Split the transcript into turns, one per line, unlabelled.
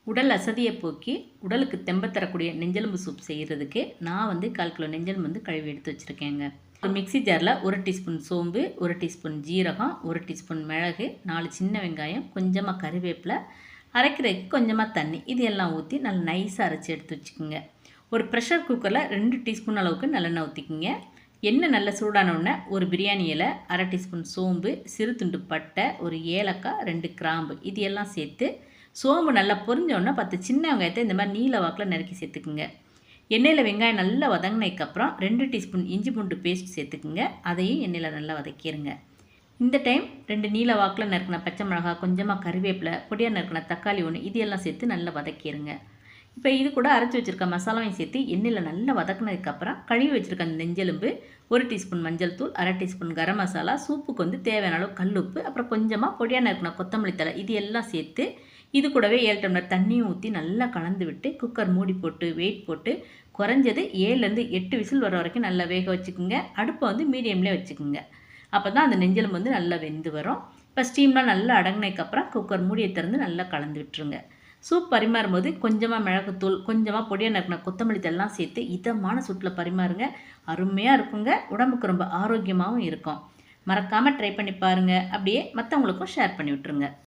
உடல் அசதியை போக்கி உடலுக்கு தெம்ப தரக்கூடிய நெஞ்செலும்பு சூப் செய்கிறதுக்கு நான் 1/4 கிலோ நெஞ்செலும்பு கழுவி எடுத்து வச்சுருக்கேங்க. ஒரு மிக்ஸி ஜாரில் 1 டீஸ்பூன் சோம்பு, 1 டீஸ்பூன் ஜீரகம், 1 டீஸ்பூன் மிளகு, 4 சின்ன வெங்காயம், கொஞ்சமாக கறிவேப்பிலை, அரைக்கிறதுக்கு கொஞ்சமாக தண்ணி, இது எல்லாம் ஊற்றி நல்லா நைஸாக அரைச்சி எடுத்து வச்சுக்கோங்க. ஒரு ப்ரெஷர் குக்கரில் 2 டீஸ்பூன் அளவுக்கு நல்லெண்ணெய் ஊற்றிக்கிங்க. எண்ணெய் நல்லா சூடான உடனே ஒரு பிரியாணி இலை, 1/2 டீஸ்பூன் சோம்பு, சிறு துண்டு பட்டை, ஒரு ஏலக்காய், 2 கிராம்பு, இது எல்லாம் சேர்த்து சோம்பு நல்லா பொரிஞ்சோடனே 10 சின்ன வெங்காயத்தை இந்த மாதிரி நீல வாக்கில் நறுக்கி சேர்த்துக்குங்க. எண்ணெயில் வெங்காயம் நல்லா வதங்கினதுக்கப்புறம் 2 டீஸ்பூன் இஞ்சி பூண்டு பேஸ்ட் சேர்த்துக்குங்க. அதையும் எண்ணெயில் நல்லா வதக்கிடுங்க. இந்த டைம் 2 நீல வாக்கில் நறுக்கின பச்சை மிளகாய், கொஞ்சமாக கறிவேப்பிலை, பொடியாக நறுக்கின தக்காளி ஒன்று, இது எல்லாம் சேர்த்து நல்லா வதக்கிடுங்க. இப்போ இது கூட அரைச்சி வச்சுருக்க மசாலாவையும் சேர்த்து எண்ணெயில் நல்லா வதக்கினதுக்கப்புறம் கழுவி வச்சுருக்க அந்த நெஞ்செலும்பு, 1 டீஸ்பூன் மஞ்சள் தூள், 1/2 டீஸ்பூன் கரம் மசாலா, சூப்புக்கு தேவையான அளவு கல்லுப்பு, அப்புறம் கொஞ்சமாக பொடியாக நறுக்கின கொத்தமல்லி தழை, இது எல்லாம் சேர்த்து இது கூடவே 7 டம்ளர் தண்ணியும் ஊற்றி நல்லா கலந்து விட்டு குக்கர் மூடி போட்டு வெயிட் போட்டு குறைஞ்சது 7லேருந்து 8 விசில் வர வரைக்கும் நல்லா வேக வச்சுக்கோங்க. அடுப்பை மீடியம்லேயே வச்சுக்கோங்க. அப்போ தான் அந்த நெஞ்செலும்பு நல்லா வெந்து வரும். இப்போ ஸ்டீம்லாம் நல்லா அடங்கினதுக்கப்புறம் குக்கர் மூடியை திறந்து நல்லா கலந்து விட்டுருங்க. சூப் பரிமாறும் போது கொஞ்சமாக மிளகுத்தூள், கொஞ்சமாக பொடியாக நறுக்கின கொத்தமல்லி தழெல்லாம் சேர்த்து இதமான சூட்டில் பரிமாறுங்க. அருமையாக இருக்குங்க. உடம்புக்கு ரொம்ப ஆரோக்கியமாகவும் இருக்கும். மறக்காமல் ட்ரை பண்ணி பாருங்கள். அப்படியே மற்றவங்களுக்கும் ஷேர் பண்ணி விட்டுருங்க.